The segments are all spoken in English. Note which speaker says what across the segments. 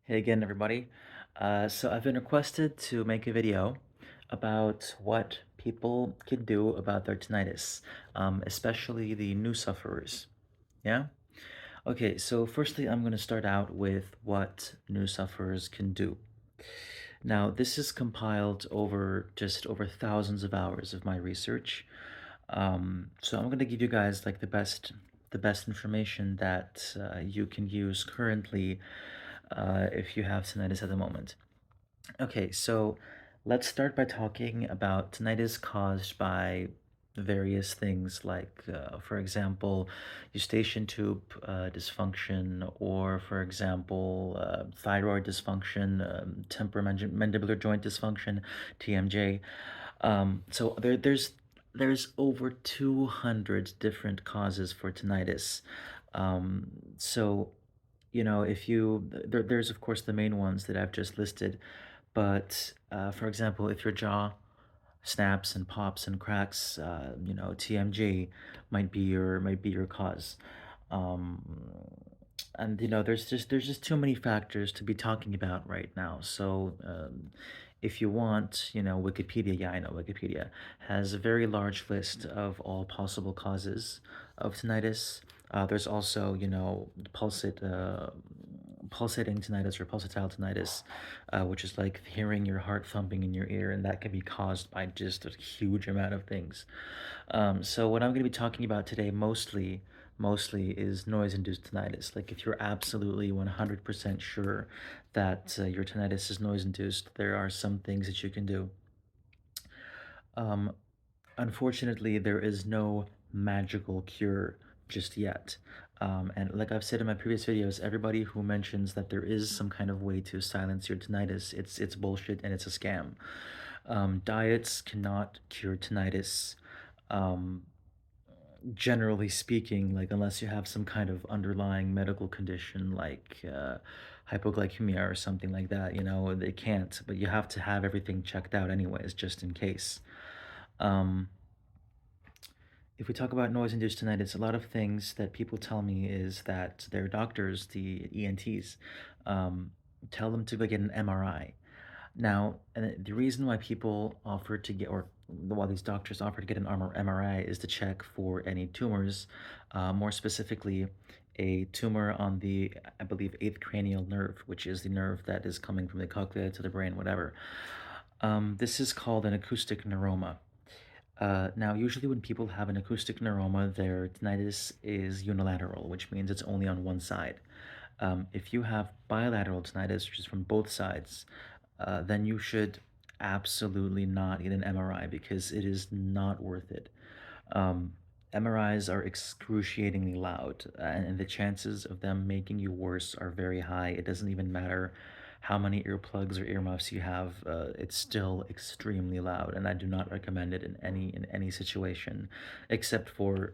Speaker 1: Hey again, everybody. So I've been requested to make a video about what people can do about their tinnitus, especially the new sufferers. Yeah? Okay, so firstly, I'm going to start out with what new sufferers can do. Now, this is compiled over just over thousands of hours of my research. So I'm going to give you guys like the best information that you can use currently if you have tinnitus at the moment. Okay, so let's start by talking about tinnitus caused by various things like, for example, eustachian tube dysfunction, or for example, thyroid dysfunction, temporomandibular joint dysfunction, TMJ. So there's over 200 different causes for tinnitus. So if there's of course the main ones that I've just listed, but for example, if your jaw snaps and pops and cracks, TMJ might be your cause. Um, and there's just too many factors to be talking about right now. So if you want, Wikipedia, yeah, I know Wikipedia has a very large list of all possible causes of tinnitus. There's also, pulsating tinnitus or pulsatile tinnitus, which is like hearing your heart thumping in your ear, and that can be caused by just a huge amount of things. So what I'm going to be talking about today mostly is noise-induced tinnitus. Like if you're absolutely 100% sure that your tinnitus is noise-induced, there are some things that you can do. Um, Unfortunately, there is no magical cure just yet. And like I've said in my previous videos, everybody who mentions that there is some kind of way to silence your tinnitus, it's bullshit and it's a scam. Diets cannot cure tinnitus. Um, Generally speaking, like unless you have some kind of underlying medical condition like hypoglycemia or something like that, they can't. But you have to have everything checked out anyways, just in case. Um, if we talk about noise-induced tinnitus, a lot of things that people tell me is that their doctors, the ENTs, um, tell them to go get an MRI. Now, the reason why people offer to get, or why these doctors offer to get an MRI is to check for any tumors, more specifically, a tumor on the, I believe, eighth cranial nerve, which is the nerve that is coming from the cochlea to the brain, whatever. This is called an acoustic neuroma. Now, usually when people have an acoustic neuroma, their tinnitus is unilateral, which means it's only on one side. If you have bilateral tinnitus, which is from both sides, then you should absolutely not get an MRI because it is not worth it. Um, MRIs are excruciatingly loud, and the chances of them making you worse are very high. It doesn't even matter how many earplugs or earmuffs you have; it's still extremely loud, and I do not recommend it in any situation, except for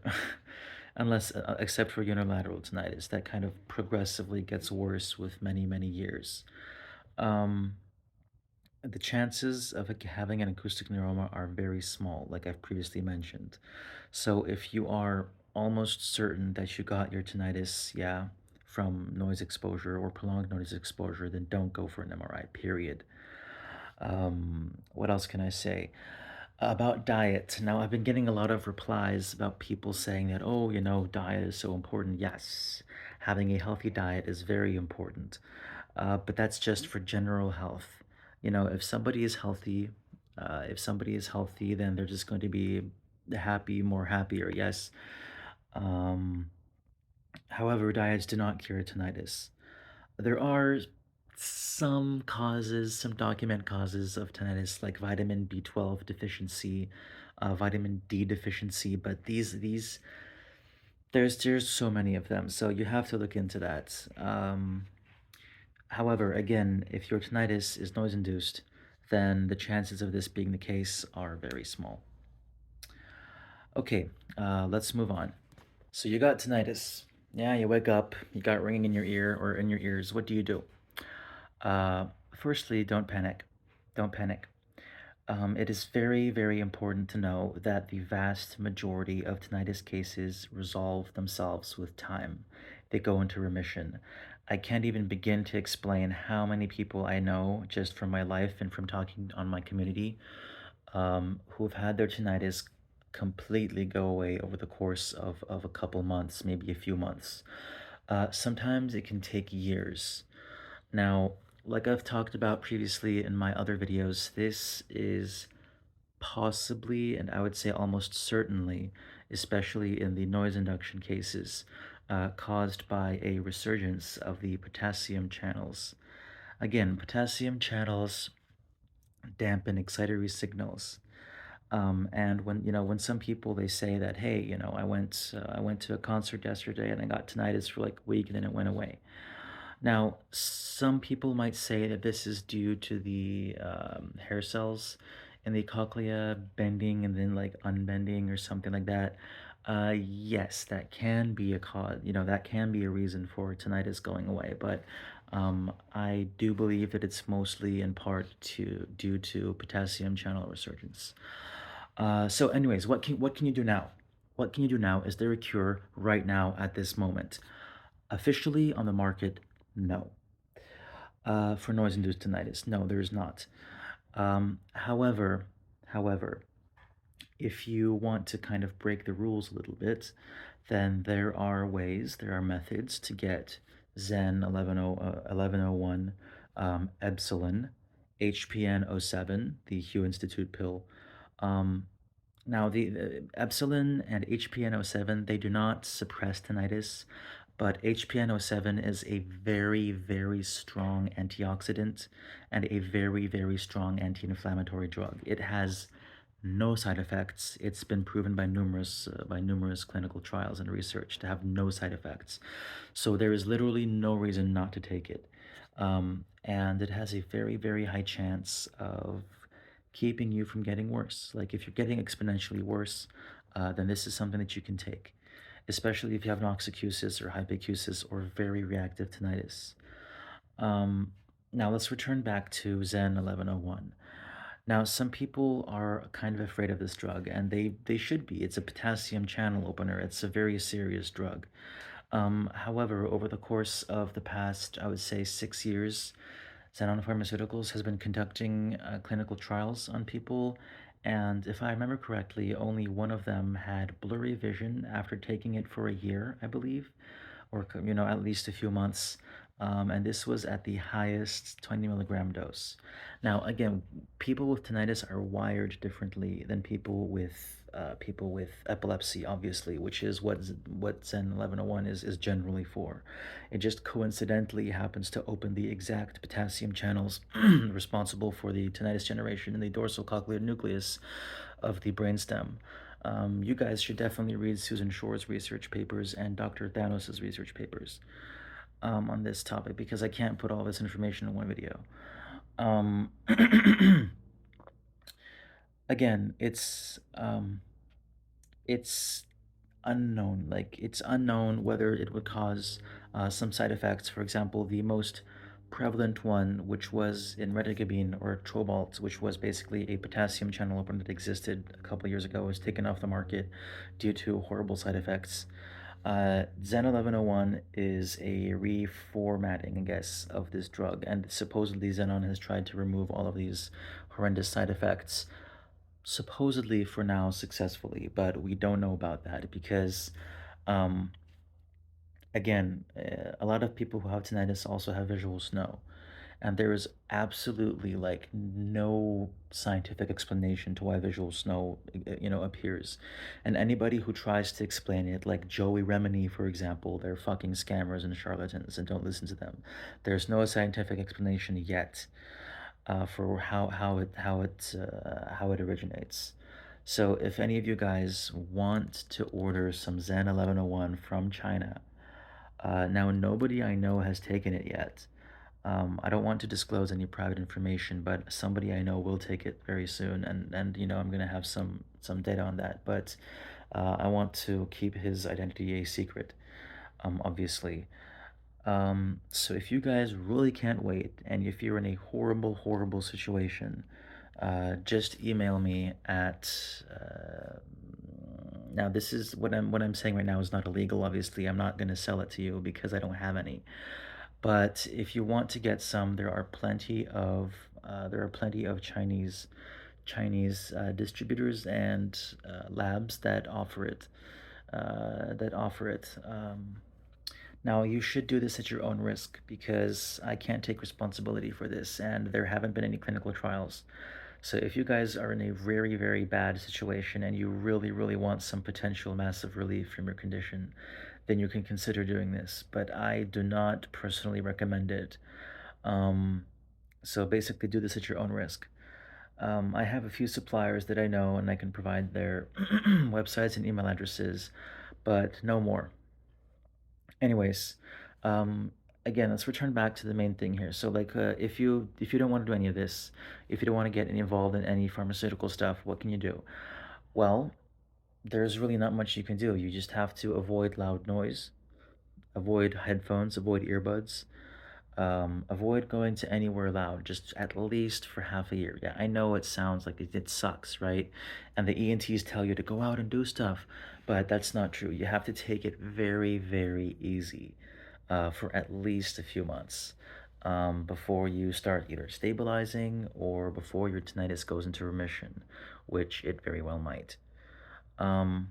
Speaker 1: except for unilateral tinnitus. That kind of progressively gets worse with many years. Um, the chances of having an acoustic neuroma are very small, like I've previously mentioned. So if you are almost certain that you got your tinnitus, yeah, from noise exposure or prolonged noise exposure, then don't go for an MRI, period. What else can I say? About diet. Now, I've been getting a lot of replies about people saying that, oh, diet is so important. Yes, having a healthy diet is very important. But that's just for general health. If somebody is healthy, then they're just going to be happy, more happier. Yes. Um, However, diets do not cure tinnitus. There are some document causes of tinnitus, like vitamin B12 deficiency, vitamin D deficiency, but there's so many of them, so you have to look into that. However, again, if your tinnitus is noise induced, then the chances of this being the case are very small. Okay, let's move on. So you got tinnitus. Yeah, you wake up, you got ringing in your ear or in your ears. What do you do? Firstly, don't panic. Don't panic. It is very important to know that the vast majority of tinnitus cases resolve themselves with time. They go into remission. I can't even begin to explain how many people I know just from my life and from talking on my community, who've had their tinnitus completely go away over the course of a couple months, maybe a few months. Sometimes it can take years. Now, like I've talked about previously in my other videos, this is possibly, and I would say almost certainly, especially in the noise induction cases, caused by a resurgence of the potassium channels. Again, potassium channels dampen excitatory signals. And when when some people they say that, hey, I went to a concert yesterday and I got tinnitus for like a week and then it went away. Now, some people might say that this is due to the hair cells in the cochlea bending and then like unbending or something like that. Yes, that can be a cause, that can be a reason for tinnitus going away, but I do believe that it's mostly in part due to potassium channel resurgence. So anyways, what can you do now? What can you do now? Is there a cure right now at this moment? Officially on the market, no. For noise-induced tinnitus, no, there is not. However, if you want to kind of break the rules a little bit, then there are methods to get Zen 1101, Epsilon, HPN07, the Hue Institute pill. Um, Now, the Epsilon and HPN07, they do not suppress tinnitus, but HPN07 is a very, very strong antioxidant and a very, very strong anti-inflammatory drug. It has no side effects. It's been proven by numerous clinical trials and research to have no side effects. So there is literally no reason not to take it. And it has a very, very high chance of keeping you from getting worse. Like if you're getting exponentially worse, then this is something that you can take, especially if you have noxicusis or hypoacusis or very reactive tinnitus. Um, Now let's return back to Zen 1101. Now, some people are kind of afraid of this drug, and they should be. It's a potassium channel opener. It's a very serious drug. However, over the course of the past, I would say 6 years, Xenon Pharmaceuticals has been conducting clinical trials on people, and if I remember correctly, only one of them had blurry vision after taking it for a year, I believe, or at least a few months. And this was at the highest 20 milligram dose. Now, again, people with tinnitus are wired differently than people with epilepsy, obviously, which is what Zen 1101 is generally for. It just coincidentally happens to open the exact potassium channels responsible for the tinnitus generation in the dorsal cochlear nucleus of the brainstem. You guys should definitely read Susan Shore's research papers and Dr. Thanos's research papers on this topic because I can't put all this information in one video. Um, Again, it's unknown. Like it's unknown whether it would cause some side effects. For example, the most prevalent one, which was in retigabine or Trobalt, which was basically a potassium channel opener that existed a couple years ago, was taken off the market due to horrible side effects. Zen 1101 is a reformatting, I guess, of this drug, and supposedly Xenon has tried to remove all of these horrendous side effects supposedly for now successfully, but we don't know about that because, um, again, a lot of people who have tinnitus also have visual snow, and there is absolutely like no scientific explanation to why visual snow, appears. And anybody who tries to explain it, like Joey Remini, for example, they're fucking scammers and charlatans, and don't listen to them. There's no scientific explanation yet for how it originates. So if any of you guys want to order some Zen 1101 from China, now nobody I know has taken it yet. I don't want to disclose any private information, but somebody I know will take it very soon, and I'm gonna have some data on that. But I want to keep his identity a secret, obviously. So if you guys really can't wait, and if you're in a horrible, horrible situation, just email me at. Now this is what I'm saying right now is not illegal. Obviously, I'm not gonna sell it to you because I don't have any. But if you want to get some, there are plenty of Chinese distributors and labs that offer it. Now, you should do this at your own risk because I can't take responsibility for this, and there haven't been any clinical trials. So, if you guys are in a very, very bad situation and you really, really want some potential massive relief from your condition, then you can consider doing this. But I do not personally recommend it. Um, so, basically, do this at your own risk. I have a few suppliers that I know, and I can provide their websites and email addresses, but no more. Anyways, um, again, let's return back to the main thing here. So, like, if you don't want to do any of this, if you don't want to get involved in any pharmaceutical stuff, what can you do? Well, there's really not much you can do. You just have to avoid loud noise, avoid headphones, avoid earbuds. Avoid going to anywhere loud, just at least for half a year. Yeah, I know it sounds like it sucks, right? And the ENTs tell you to go out and do stuff, but that's not true. You have to take it very, very easy for at least a few months before you start either stabilizing or before your tinnitus goes into remission, which it very well might. Um,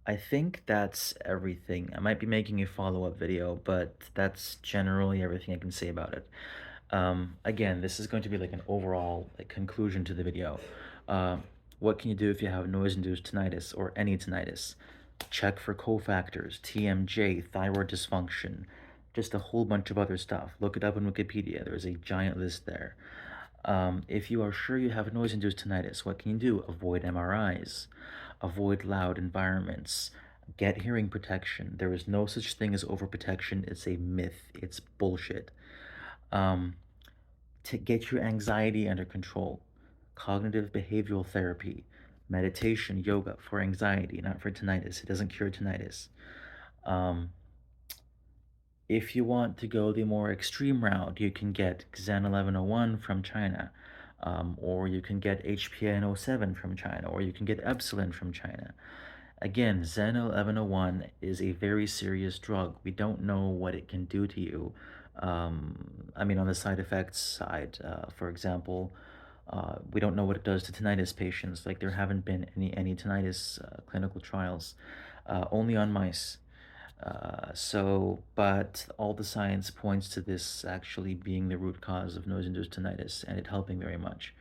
Speaker 1: I think that's everything. I might be making a follow-up video, but that's generally everything I can say about it. Again, this is going to be like an overall like conclusion to the video. Uh, what can you do if you have noise-induced tinnitus or any tinnitus? Check for cofactors, TMJ, thyroid dysfunction, just a whole bunch of other stuff. Look it up on Wikipedia. There's a giant list there. If you are sure you have noise-induced tinnitus, what can you do? Avoid MRIs, avoid loud environments, get hearing protection. There is no such thing as overprotection. It's a myth. It's bullshit. Um, to get your anxiety under control, cognitive behavioral therapy, meditation, yoga for anxiety, not for tinnitus. It doesn't cure tinnitus. Um, if you want to go the more extreme route, you can get Xan 1101 from China, or you can get HPN07 from China, or you can get Epsilon from China. Again, Xan 1101 is a very serious drug. We don't know what it can do to you. I mean, on the side effects side, for example, we don't know what it does to tinnitus patients. Like there haven't been any tinnitus clinical trials, only on mice. But all the science points to this actually being the root cause of nose-induced tinnitus and it helping very much.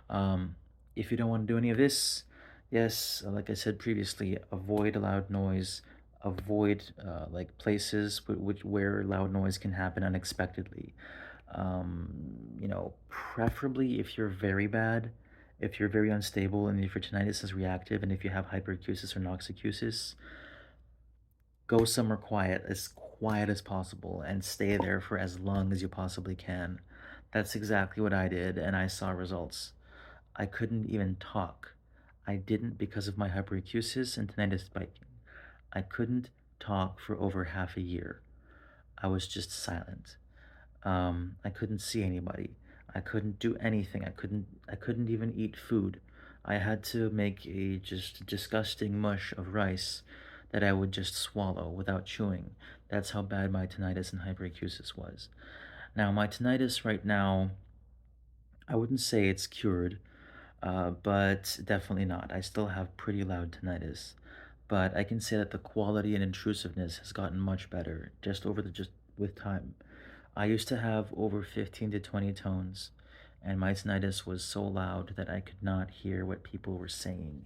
Speaker 1: Um, if you don't want to do any of this, yes, like I said previously, avoid loud noise, avoid like places where loud noise can happen unexpectedly. Preferably if you're very bad, if you're very unstable, and if your tinnitus is reactive, and if you have hyperacusis or noxicusis, go somewhere quiet as possible, and stay there for as long as you possibly can. That's exactly what I did, and I saw results. I couldn't even talk. I didn't because of my hyperacusis and tinnitus spiking. I couldn't talk for over half a year. I was just silent. I couldn't see anybody. I couldn't do anything. I couldn't even eat food. I had to make a just disgusting mush of rice that I would just swallow without chewing. That's how bad my tinnitus and hyperacusis was. Now, my tinnitus right now, I wouldn't say it's cured, but definitely not. I still have pretty loud tinnitus, but I can say that the quality and intrusiveness has gotten much better just with time. I used to have over 15 to 20 tones, and my tinnitus was so loud that I could not hear what people were saying.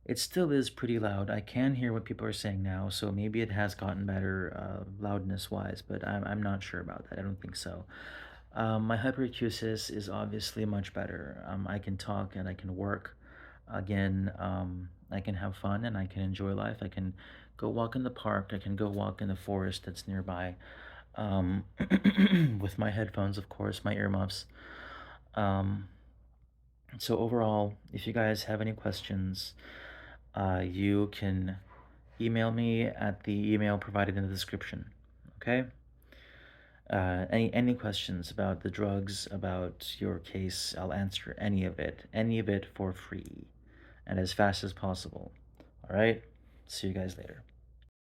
Speaker 1: It still is pretty loud. I can hear what people are saying now, so maybe it has gotten better loudness wise, but I'm not sure about that. I don't think so. My hyperacusis is obviously much better. I can talk and I can work again. I can have fun and I can enjoy life. I can go walk in the park. I can go walk in the forest that's nearby um, with my headphones, of course, my earmuffs. Um, so overall, if you guys have any questions, you can email me at the email provided in the description. Okay? Any questions about the drugs, about your case, I'll answer any of it for free, and as fast as possible. All right? See you guys later.